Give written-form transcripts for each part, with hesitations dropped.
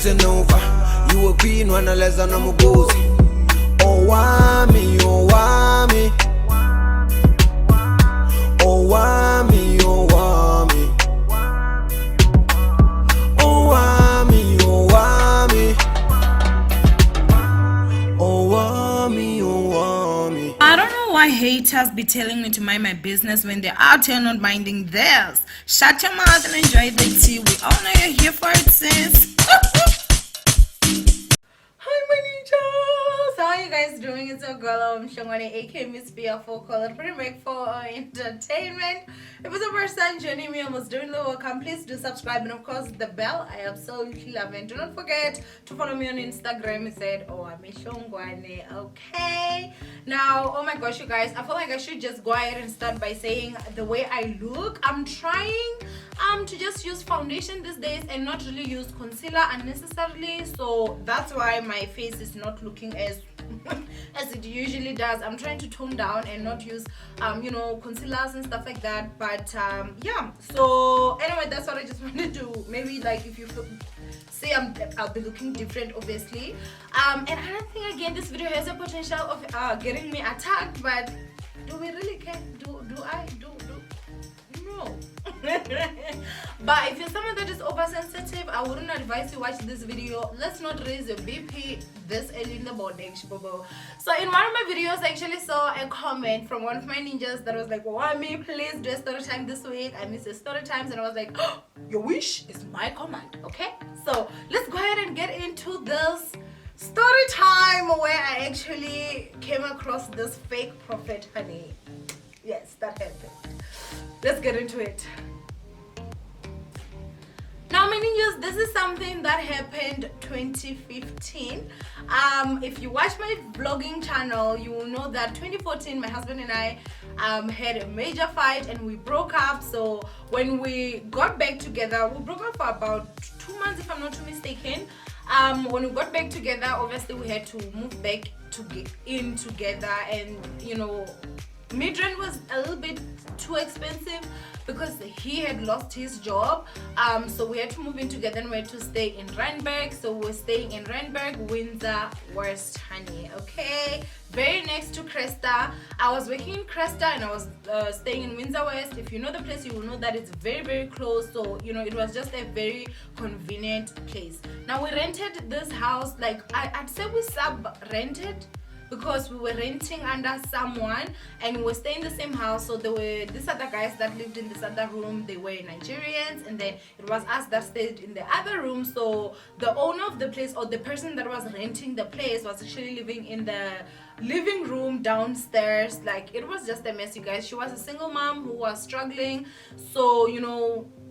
listen over. You a queen when I less than I'm a gozy. Oh wami, oh wami. Oh wami, oh wami. Oh wami, oh wami. Oh wami, oh wami. I don't know why haters be telling me to mind my business when they're out here not minding theirs. Shut your mouth and enjoy the tea. We all know you're here for it, sis. Hi, my ninjas. How are you guys doing? It's your girl, Shangwane, aka Miss BF4, call it pretty make for entertainment. If it's the first time joining me, I was doing the welcome. Please do subscribe and of course the bell. I absolutely love it. Do not forget to follow me on Instagram. It said, oh, I'm Shangwane. Okay. Now, oh my gosh, you guys, I feel like I should just go ahead and start by saying the way I look. I'm trying to just use foundation these days and not really use concealer unnecessarily, so that's why my face is not looking as as it usually does. I'm trying to tone down and not use concealers and stuff like that, but yeah, so anyway, that's what I just wanted to maybe, like, if you see I'll be looking different, obviously. And I don't think, again, this video has a potential of getting me attacked, but do we really care? Do no. But if you're someone that is oversensitive, I wouldn't advise you watch this video. Let's not raise your BP this early in the morning. So in one of my videos, I actually saw a comment from one of my ninjas that was like, Wami, please do a story time this week. I miss the story times. And I was like, oh, your wish is my command. Okay, so let's go ahead and get into this story time where I actually came across this fake prophet, honey. Yes, that happened. Let's get into it. Now, my ninjas, this is something that happened 2015. If you watch my vlogging channel, you will know that 2014, my husband and I had a major fight and we broke up. So when we got back together, we broke up for about 2 months, if I'm not too mistaken. When we got back together, obviously we had to move back to get in together, and mid-rent was a little bit too expensive because he had lost his job, so we had to move in together and we had to stay in Randburg. So we're staying in Randburg, Windsor West, honey. Okay, very next to Cresta. I was working in Cresta and I was staying in Windsor West. If you know the place, you will know that it's very, very close. So it was just a very convenient place. Now, we rented this house, like I'd say we sub-rented, because we were renting under someone and we were staying in the same house. So there were these other guys that lived in this other room. They were Nigerians, and then it was us that stayed in the other room. So the owner of the place, or the person that was renting the place, was actually living in the living room downstairs. Like, it was just a mess, you guys. She was a single mom who was struggling, so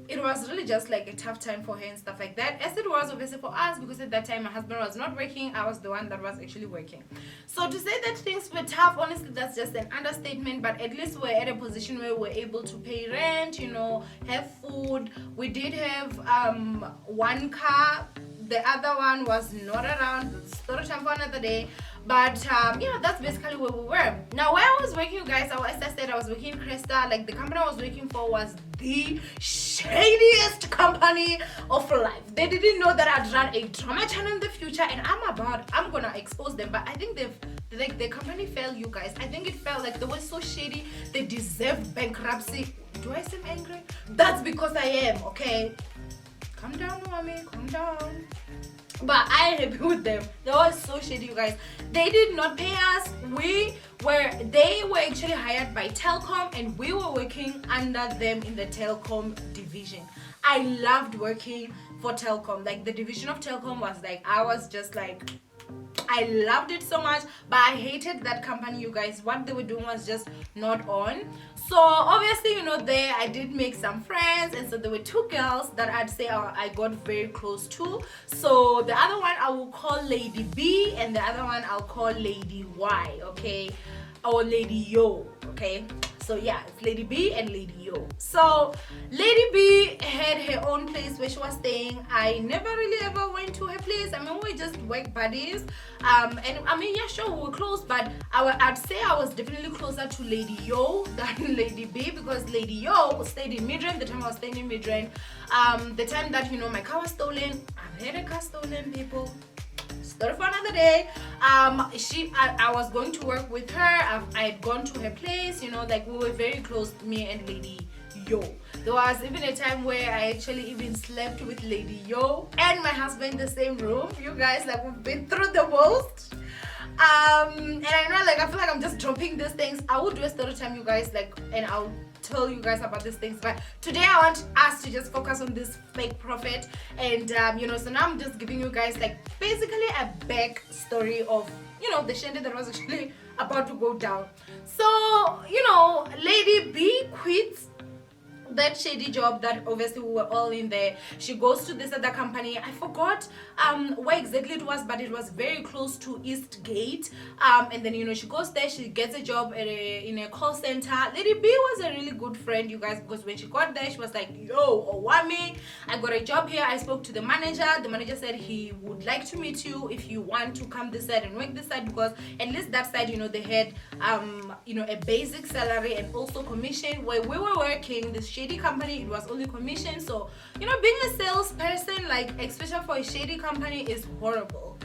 it was really just like a tough time for her and stuff like that, as it was obviously for us, because at that time my husband was not working. I was the one that was actually working. So to say that things were tough, honestly, that's just an understatement. But at least we're at a position where we're able to pay rent, have food. We did have one car. The other one was not around. Story time for another day. But yeah, that's basically where we were. Now, where I was working, you guys, as I said, I was working in Cresta. Like, the company I was working for was the shadiest company of life. They didn't know that I'd run a drama channel in the future, and I'm gonna expose them. But I think the company failed, you guys. I think it felt like they were so shady, they deserved bankruptcy. Do I seem angry? That's because I am, okay? Calm down, mommy, calm down. But I am happy with them. They were so shady, you guys. They did not pay us. They were actually hired by Telkom, and we were working under them in the Telkom division. I loved working for Telkom. Like, the division of Telkom was like, I loved it so much, but I hated that company, you guys. What they were doing was just not on. So obviously, there I did make some friends, and so there were 2 girls that I'd say I got very close to. So the other one I will call Lady B, and the other one I'll call Lady Y, okay, or Lady Yo, okay. So yeah, it's Lady B and Lady Yo. So Lady B had her own place where she was staying. I never really ever went to her place. I mean, we just work buddies. And I mean, yeah, sure, we were close, but I'd say I was definitely closer to Lady Yo than Lady B, because Lady Yo stayed in Midrand the time I was staying in Midrand. The time that, you know, my car was stolen. I've had a car stolen, people. Story for another day. I was going to work with her. I had gone to her place, you know, like we were very close, me and Lady Yo. There was even a time where I actually even slept with Lady Yo and my husband in the same room. You guys, like, we've been through the most. And I know, like, I feel like I'm just dropping these things. I will do a story time, you guys, like, and I'll tell you guys about these things, but today I want us to just focus on this fake prophet. And you know, so now I'm just giving you guys like basically a back story of, you know, the shindig that was actually about to go down. So, you know, Lady B quits that shady job that obviously we were all in there. She goes to this other company. I forgot where exactly it was, but it was very close to Eastgate. And then, you know, she goes there, she gets a job at in a call center. Lady B was a really good friend, you guys, because when she got there, she was like, yo, Owami, I got a job here. I spoke to the manager. The manager said he would like to meet you if you want to come this side and work this side, because at least that side, you know, they had you know, a basic salary and also commission. Where we were working, this shady company, it was only commission. So, you know, being a salesperson, like especially for a shady company, is horrible.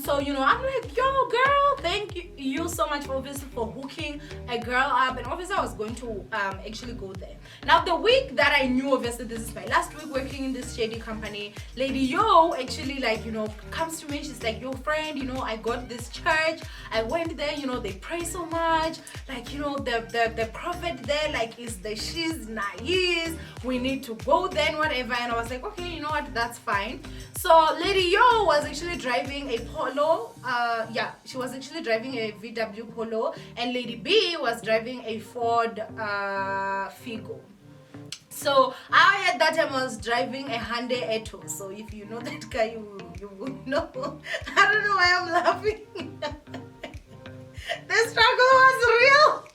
So, you know, I'm like, yo, girl, thank you so much for obviously for hooking a girl up. And obviously I was going to actually go there. Now, the week that I knew, obviously this is my last week working in this shady company, Lady Yo actually, like, you know, comes to me. She's like, yo, friend, you know, I got this church. I went there, you know, they pray so much. Like, you know, the prophet there, like, is the she's naive. We need to go there and whatever. And I was like, okay, you know what, that's fine. So Lady Yo was actually driving a Polo. Yeah, she was actually driving a VW Polo, and Lady B was driving a Ford Figo. So I at that time was driving a Hyundai Eto. So if you know that guy, you will know. I don't know why I'm laughing. The struggle was real.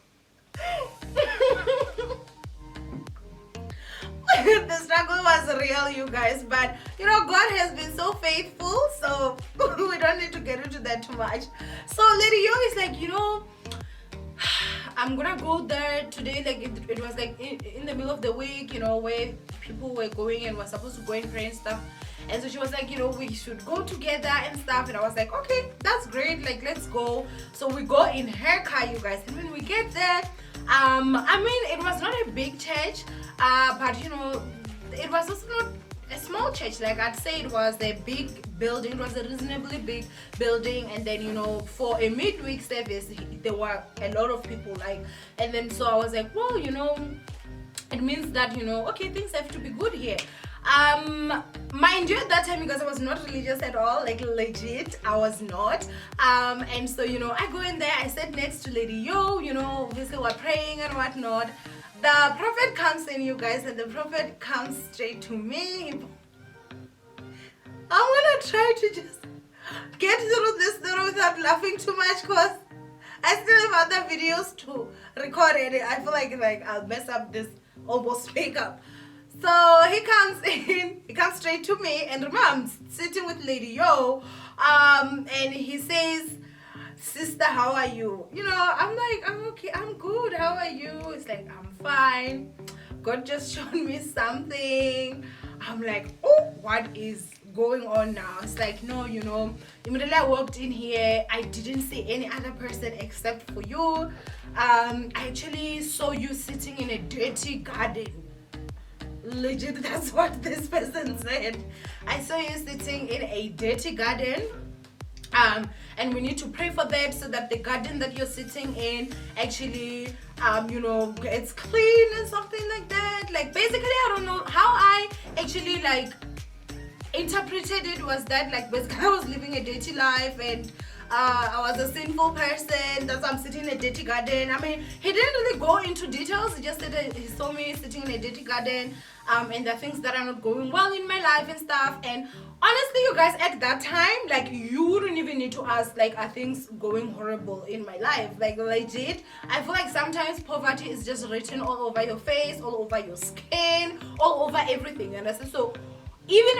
The struggle was real, you guys, but you know, God has been so faithful, so we don't need to get into that too much. So Lady Yo is like, you know, I'm gonna go there today. Like it was like in the middle of the week, you know, where people were going and were supposed to go and pray and stuff. And so she was like, you know, we should go together and stuff. And I was like, okay, that's great, like, let's go. So we go in her car, you guys, and when we get there, I mean, it was not a big church, but you know, it was also not a small church. Like, I'd say it was a big building. It was a reasonably big building. And then, you know, for a midweek service, there were a lot of people, like, and then so I was like, well, you know, it means that, you know, okay, things have to be good here. Mind you, at that time, because I was not religious at all, like legit, I was not. And so, you know, I go in there, I sat next to Lady Yo, you know, obviously we're praying and whatnot. The prophet comes in, you guys, and the prophet comes straight to me. I'm gonna try to just get through this story without laughing too much, because I still have other videos to record it. I feel like I'll mess up this almost makeup. So he comes in, he comes straight to me, and remember, I'm sitting with Lady Yo, and he says, sister, how are you? You know, I'm like, I'm okay, I'm good, how are you? It's like, I'm fine. God just showed me something. I'm like, oh, what is going on now? It's like, no, you know, immediately I walked in here, I didn't see any other person except for you. I actually saw you sitting in a dirty garden. Legit, that's what this person said. I saw you sitting in a dirty garden, and we need to pray for that, so that the garden that you're sitting in actually you know, gets clean and something like that. Like, basically, I don't know how I actually like interpreted it. Was that like basically I was living a dirty life, and I was a sinful person, that's why I'm sitting in a dirty garden. I mean, he didn't really go into details. He just said that he saw me sitting in a dirty garden, and the things that are not going well in my life and stuff. And honestly, you guys, at that time, like, you wouldn't even need to ask, like, are things going horrible in my life? Like, legit, I feel like sometimes poverty is just written all over your face, all over your skin, all over everything, you understand? So even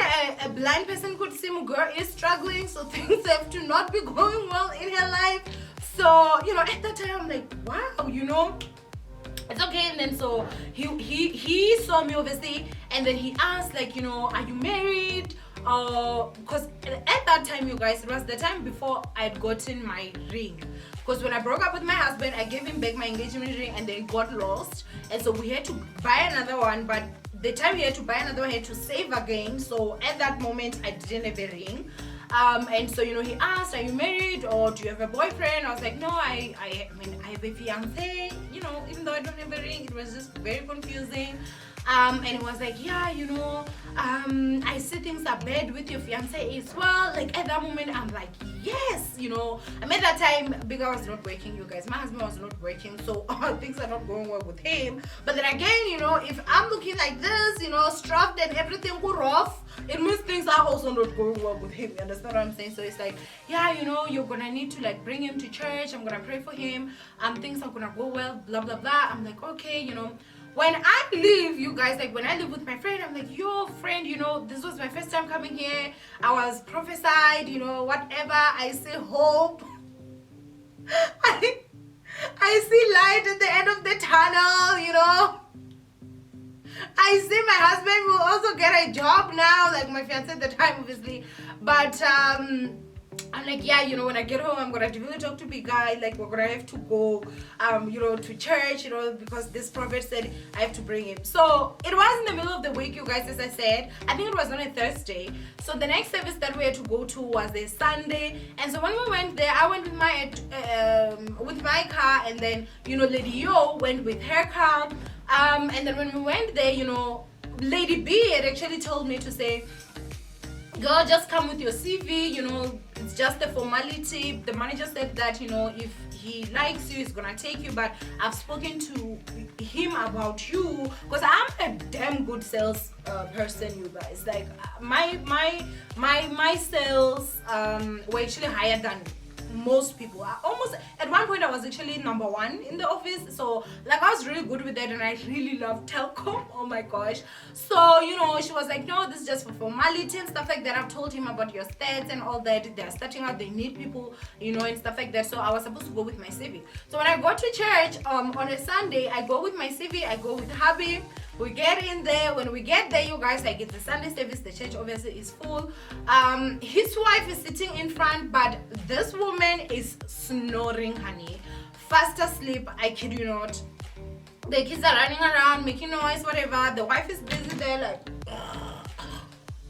a blind person could see Mugger is struggling, so things have to not be going well in her life. So, you know, at that time, I'm like, wow, you know, it's okay. And then so he saw me, obviously, and then he asked, like, you know, are you married? Because at that time, you guys, it was the time before I'd gotten my ring. Because when I broke up with my husband, I gave him back my engagement ring, and then it got lost, and so we had to buy another one. But the time we had to buy another one, I had to save again. So at that moment, I didn't have a ring. And so, you know, he asked, are you married or do you have a boyfriend? I was like, no, I mean, I have a fiance, you know, even though I don't have a ring. It was just very confusing. And he was like, yeah, you know, I see things are bad with your fiance as well. Like, at that moment, I'm like, yes, you know. I mean, at that time, because I was not working, you guys, my husband was not working, so things are not going well with him. But then again, you know, if I'm looking like this, you know, strapped and everything go rough, it means things are also not going well with him. You understand what I'm saying? So it's like, yeah, you know, you're gonna need to, like, bring him to church. I'm gonna pray for him. Things are gonna go well, blah blah blah. I'm like, okay, you know. When I leave, you guys, like, when I live with my friend, I'm like, yo, friend, you know, this was my first time coming here. I was prophesied, you know, whatever. I see hope. I see light at the end of the tunnel, you know. I see my husband will also get a job now, like my fiance at the time, obviously. But I'm like, yeah, you know, when I get home, I'm gonna definitely talk to big guy. Like, we're gonna have to go, you know, to church, you know, because this prophet said I have to bring him. So it was in the middle of the week, you guys, as I said. I think it was on a Thursday. So the next service that we had to go to was a Sunday. And so when we went there, I went with my car, and then, you know, Lady Yo went with her car. And then when we went there, you know, Lady B had actually told me to say, girl, just come with your CV, you know, it's just a formality. The manager said that, you know, if he likes you, he's gonna take you, but I've spoken to him about you, because I'm a damn good sales person, you guys. Like, my sales were actually higher than most people. Almost at one point I was actually number one in the office, so like I was really good with that, and I really love telecom. Oh my gosh. So, you know, she was like, no, this is just for formality and stuff like that. I've told him about your stats and all that. They're starting out, they need people, you know, and stuff like that. So I was supposed to go with my CV. So when I go to church on a Sunday, I go with my CV, I go with hubby. We get in there. When we get there, you guys, like, it's the Sunday service, the church obviously is full. His wife is sitting in front, but this woman is snoring, honey, fast asleep. I kid you not. The kids are running around making noise, whatever. The wife is busy there, like,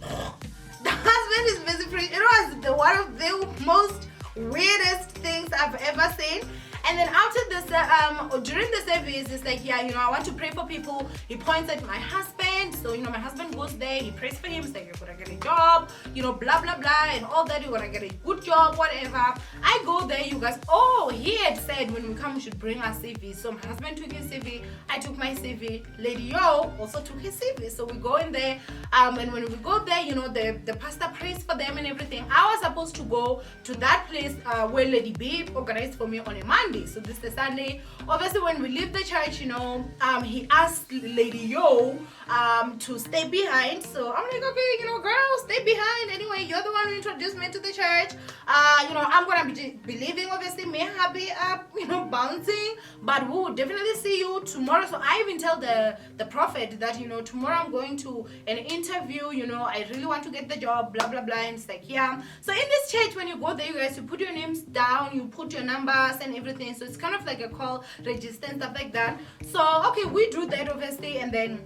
the husband is busy preaching. It was one of the most weirdest things I've ever seen. And then after this, during the service, it's like, yeah, you know, I want to pray for people. He points at my husband. So, you know, my husband goes there, he prays for him. He's like, you're gonna get a job, you know, blah blah blah, and all that. You're gonna get a good job, whatever. I go there, you guys. Oh, he had said when we come, we should bring our CV. So my husband took his CV, I took my CV. Lady Yo also took his CV. So we go in there, and when we go there, you know, the pastor prays for them and everything. I was supposed to go to that place where Lady B organized for me on a Monday. So this is the Sunday. Obviously, when we leave the church, you know, he asked Lady Yo to stay behind. So I'm like, okay, you know, girl, stay behind. Anyway, you're the one who introduced me to the church. You know, I'm gonna be leaving, obviously, me happy up, you know, bouncing. But we will definitely see you tomorrow. So I even tell the prophet that, you know, tomorrow I'm going to an interview. You know, I really want to get the job, blah blah blah. And it's like, yeah. So in this church, when you go there, you guys, you put your names down, you put your numbers and everything. So it's kind of like a call register and stuff like that. So okay, we do that obviously, and then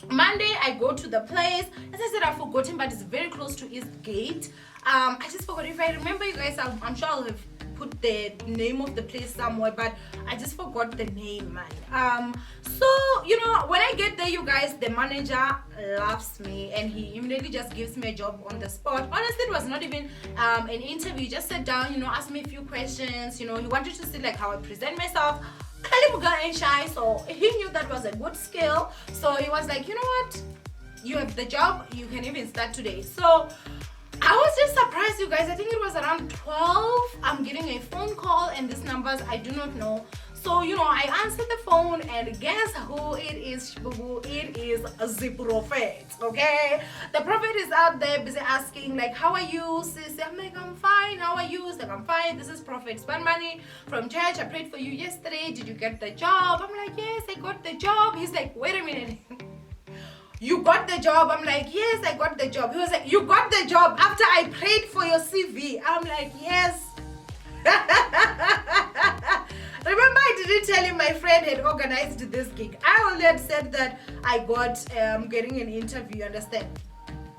Monday I go to the place. As I said, I've forgotten, but it's very close to East Gate. I just forgot. If I remember, you guys, I'm sure I'll have put the name of the place somewhere, but I just forgot the name, man. So, you know, when I get there, you guys, the manager loves me, and he immediately just gives me a job on the spot. Honestly, it was not even an interview. He just sat down, you know, asked me a few questions. You know, he wanted to see like how I present myself. And shy, so he knew that was a good skill. So he was like, you know what, you have the job, you can even start today. So I was just surprised, you guys. I think it was around 12. I'm getting a phone call, and these numbers I do not know. So, I answered the phone, and guess who it is, boo? It is the prophet, okay? The prophet is out there busy asking, like, how are you, sis? I'm like, I'm fine. How are you? He's like, I'm fine. This is Prophet Spend Money from church. I prayed for you yesterday. Did you get the job? I'm like, yes, I got the job. He's like, wait a minute. You got the job? I'm like, yes, I got the job. He was like, you got the job after I prayed for your CV? I'm like, yes. Remember, I didn't tell him my friend had organized this gig. I only had said that I got getting an interview, you understand?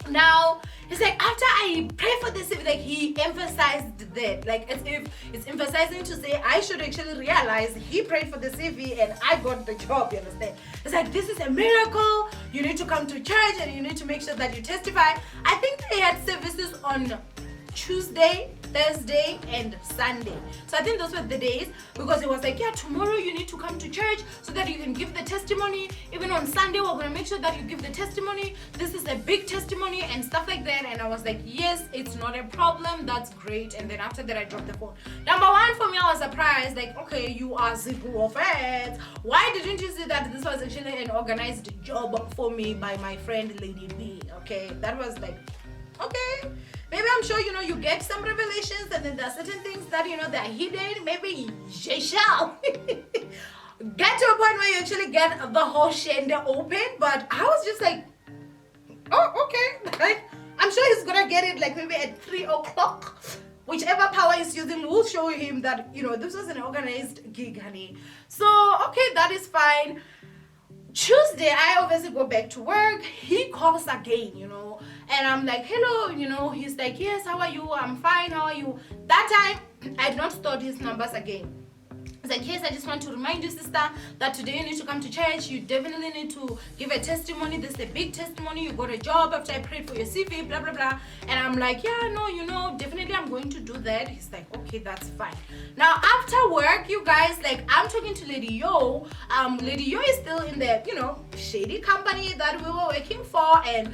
Now, he's like, after I pray for this, like, he emphasized that, like, as if it's emphasizing to say I should actually realize he prayed for the CV and I got the job, you understand? It's like, this is a miracle. You need to come to church and you need to make sure that you testify. I think they had services on Tuesday, Thursday, and Sunday. So I think those were the days, because it was like, yeah, tomorrow you need to come to church so that you can give the testimony. Even on Sunday, we're going to make sure that you give the testimony. This is a big testimony and stuff like that. And I was like, yes, it's not a problem. That's great. And then after that, I dropped the phone. Number one, for me, I was surprised. Like, okay, you are the prophet. Why didn't you see that this was actually an organized job for me by my friend Lady B? Okay, that was like, okay. Maybe I'm sure, you get some revelations, and then there are certain things that, they're hidden. Maybe you shall get to a point where you actually get the whole shende open. But I was just like, oh, okay. Like, I'm sure he's going to get it like maybe at 3 o'clock. Whichever power he's using will show him that, this was an organized gig, honey. So, okay, that is fine. Tuesday, I obviously go back to work. He calls again, and I'm like, hello, he's like, yes, how are you? I'm fine, how are you? That time, I had not stored his numbers again. It's like, yes, I just want to remind you, sister, that today you need to come to church. You definitely need to give a testimony. This is a big testimony. You got a job after I prayed for your CV, blah, blah, blah. And I'm like, yeah, no, definitely I'm going to do that. He's like, okay, that's fine. Now, after work, you guys, like, I'm talking to Lady Yo. Lady Yo is still in the, shady company that we were working for. And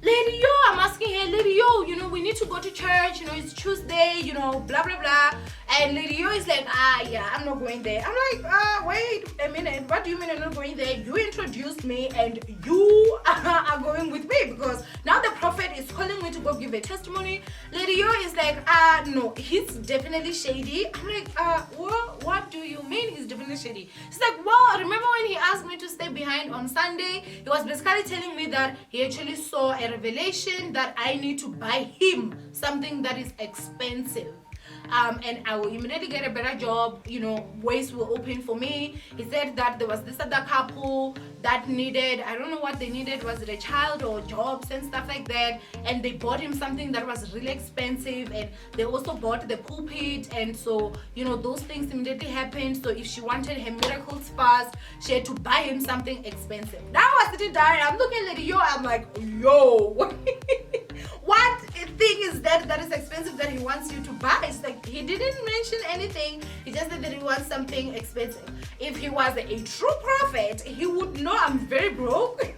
Lady Yo, I'm asking her, Lady Yo, we need to go to church, it's Tuesday, blah, blah, blah. And Lady Yo is like, yeah, I'm not going there. I'm like, wait a minute, what do you mean I'm not going there? You introduced me and you are going with me, because now the prophet is calling me to go give a testimony. Lady Yo is like, no, he's definitely shady. I'm like, what do you mean he's definitely shady? She's like, well, remember when he asked me to stay behind on Sunday? He was basically telling me that he actually saw a revelation that I need to buy him something that is expensive. And I will immediately get a better job, ways will open for me. He said that there was this other couple that needed, I don't know what they needed, was it a child or jobs and stuff like that, and they bought him something that was really expensive, and they also bought the pulpit, and so, those things immediately happened. So if she wanted her miracles fast, she had to buy him something expensive. Now I was sitting down, I'm looking at Yo, I'm like, yo, what thing is that is expensive that he wants you to buy? It's like, he didn't mention anything. He just said that he wants something expensive. If he was a true prophet, he would know I'm very broke.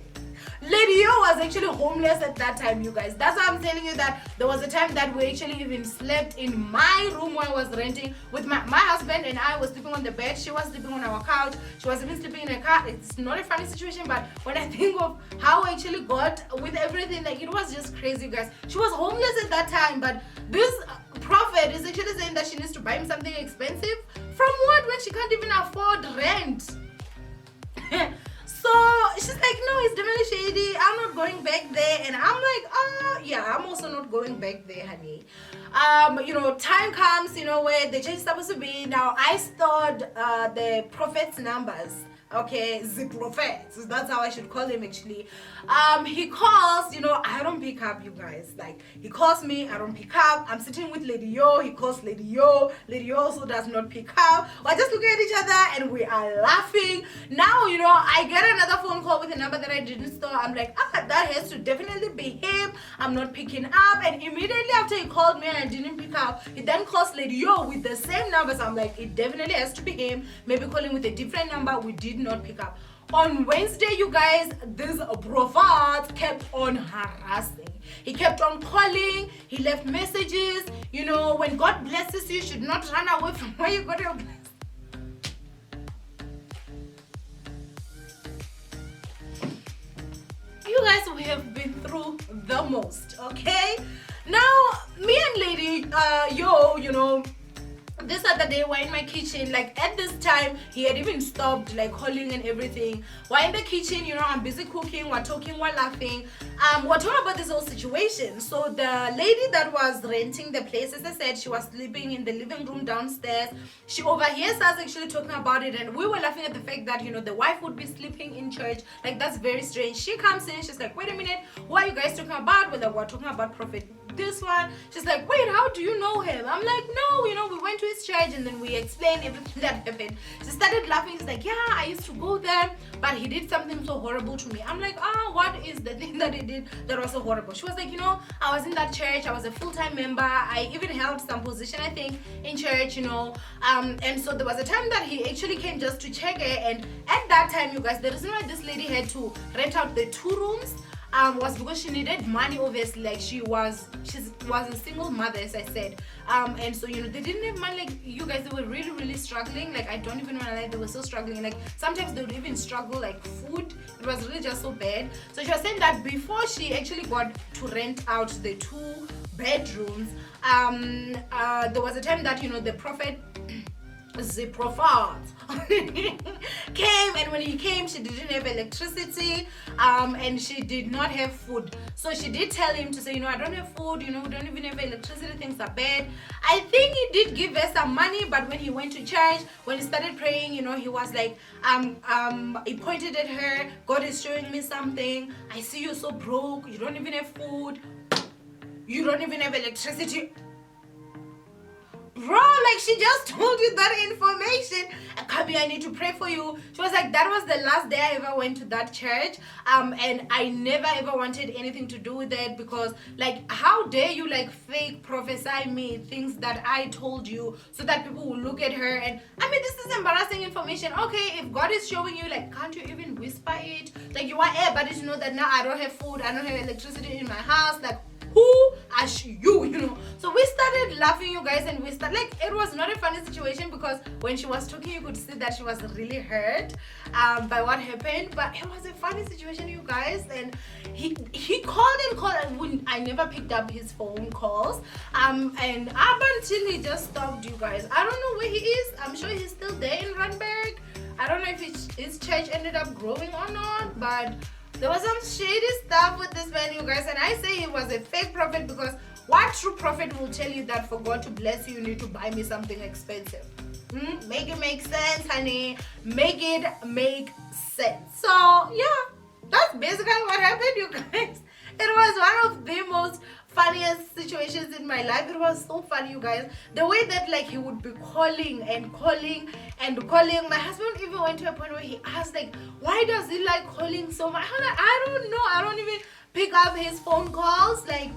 Lady Yo was actually homeless at that time, you guys. That's why I'm telling you that there was a time that we actually even slept in my room where I was renting with my husband, and I was sleeping on the bed. She was sleeping on our couch. She was even sleeping in a car. It's not a funny situation, but when I think of how I actually got with everything, like, it was just crazy, you guys. She was homeless at that time, but this prophet is actually saying that she needs to buy him something expensive. From what? When she can't even afford rent. So she's like, no, it's definitely shady. I'm not going back there. And I'm like, yeah, I'm also not going back there, honey. Time comes, where the church is supposed to be. Now, I stored the prophet's numbers. Okay, the prophet. So that's how I should call him, actually. He calls, I don't pick up, you guys. Like, he calls me, I don't pick up. I'm sitting with Lady Yo, he calls Lady Yo. Lady Yo also does not pick up. We're just looking at each other and we are laughing. Now, I get another phone call with a number that I didn't store. I'm like, that has to definitely be him. I'm not picking up. And immediately after he called me and I didn't pick up, he then calls Lady Yo with the same numbers. I'm like, it definitely has to be him. Maybe calling with a different number. We did not pick up. On Wednesday, you guys, this prophet kept on harassing. He kept on calling. He left messages. You know, when God blesses you, you should not run away from where you got your blessing. You guys, we have been through the most, okay? Now, me and Lady, you know, this other day we're in my kitchen. Like at this time he had even stopped like calling and everything. We're in the kitchen, you know, I'm busy cooking, we're talking, we're laughing, we're talking about this whole situation. So the lady that was renting the place, as I said, she was sleeping in the living room downstairs. She overhears us actually talking about it, and we were laughing at the fact that, you know, the wife would be sleeping in church. Like that's very strange. She comes in, she's like, wait a minute, what are you guys talking about? Well, we're talking about Prophet this one. She's like, wait, how do you know him? I'm like, no, you know, we went to his church and then we explained everything that happened. She started laughing. She's like, yeah, I used to go there, but he did something so horrible to me. I'm like, what is the thing that he did that was so horrible? She was like, you know, I was in that church, I was a full-time member, I even held some position, I think, in church, you know, and so there was a time that he actually came just to check her, and at that time, you guys, the reason why this lady had to rent out the 2 rooms was because she needed money, obviously. Like she was a single mother, as I said, and so, you know, they didn't have money. Like, you guys, they were really struggling. Like, I don't even want to lie, they were so struggling. Like sometimes they would even struggle like food. It was really just so bad. So she was saying that before she actually got to rent out the 2 bedrooms, there was a time that, you know, the prophet the prophet came, and when he came, she didn't have electricity, and she did not have food. So she did tell him to say, you know, I don't have food, you know, we don't even have electricity, things are bad. I think he did give her some money, but when he went to church, when he started praying, you know, he was like, he pointed at her, God is showing me something, I see you so broke, you don't even have food, you don't even have electricity. Bro, like she just told you that information. Kabi, I need to pray for you. She was like, that was the last day I ever went to that church, and I never ever wanted anything to do with it, because like, how dare you like fake prophesy me things that I told you so that people will look at her. And I mean, this is embarrassing information. Okay, if God is showing you, like, can't you even whisper it? Like, you want everybody to know that now I don't have food, I don't have electricity in my house. Like, who are you, you know? So we started laughing, you guys, and we started, like, it was not a funny situation, because when she was talking, you could see that she was really hurt by what happened, but it was a funny situation, you guys. And he called and called, and I never picked up his phone calls, and up until he just stopped, you guys. I don't know where he is. I'm sure he's still there in Randburg. I don't know if his church ended up growing or not, but there was some shady stuff with this man, you guys. And I say he was a fake prophet, because what true prophet will tell you that for God to bless you, you need to buy me something expensive? Make it make sense, honey. Make it make sense. So yeah, that's basically what happened, you guys. It was one of the most funniest situations in my life. It was so funny, you guys. The way that, like, he would be calling and calling and calling. My husband even went to a point where he asked, like, why does he like calling so much? I'm like, I don't know. I don't even pick up his phone calls. Like,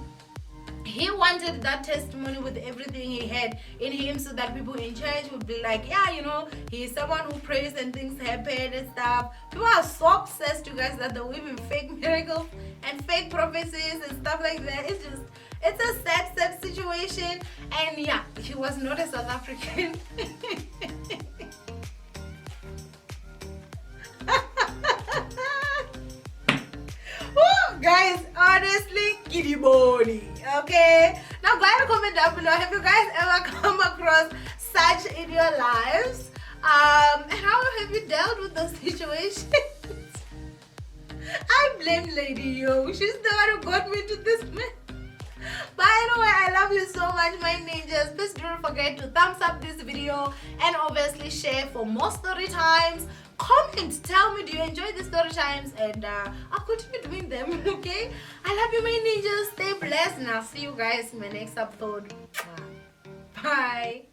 he wanted that testimony with everything he had in him, so that people in church would be like, yeah, you know, he's someone who prays and things happen and stuff. People are so obsessed, you guys, that they will even fake miracles and fake prophecies and stuff like that. It's a sad situation. And yeah, he was not a South African. Guys, honestly, kitty body. Okay, now go ahead and comment down below. Have you guys ever come across such in your lives? And how have you dealt with those situations? I blame Lady Yo. She's the one who got me to this mess. But anyway, I love you so much, my ninjas. Please don't forget to thumbs up this video and obviously share for more story times. Comment, tell me, do you enjoy the story times, and I'll continue doing them. Okay, I love you, my ninjas. Stay blessed, and I'll see you guys in my next episode. Bye.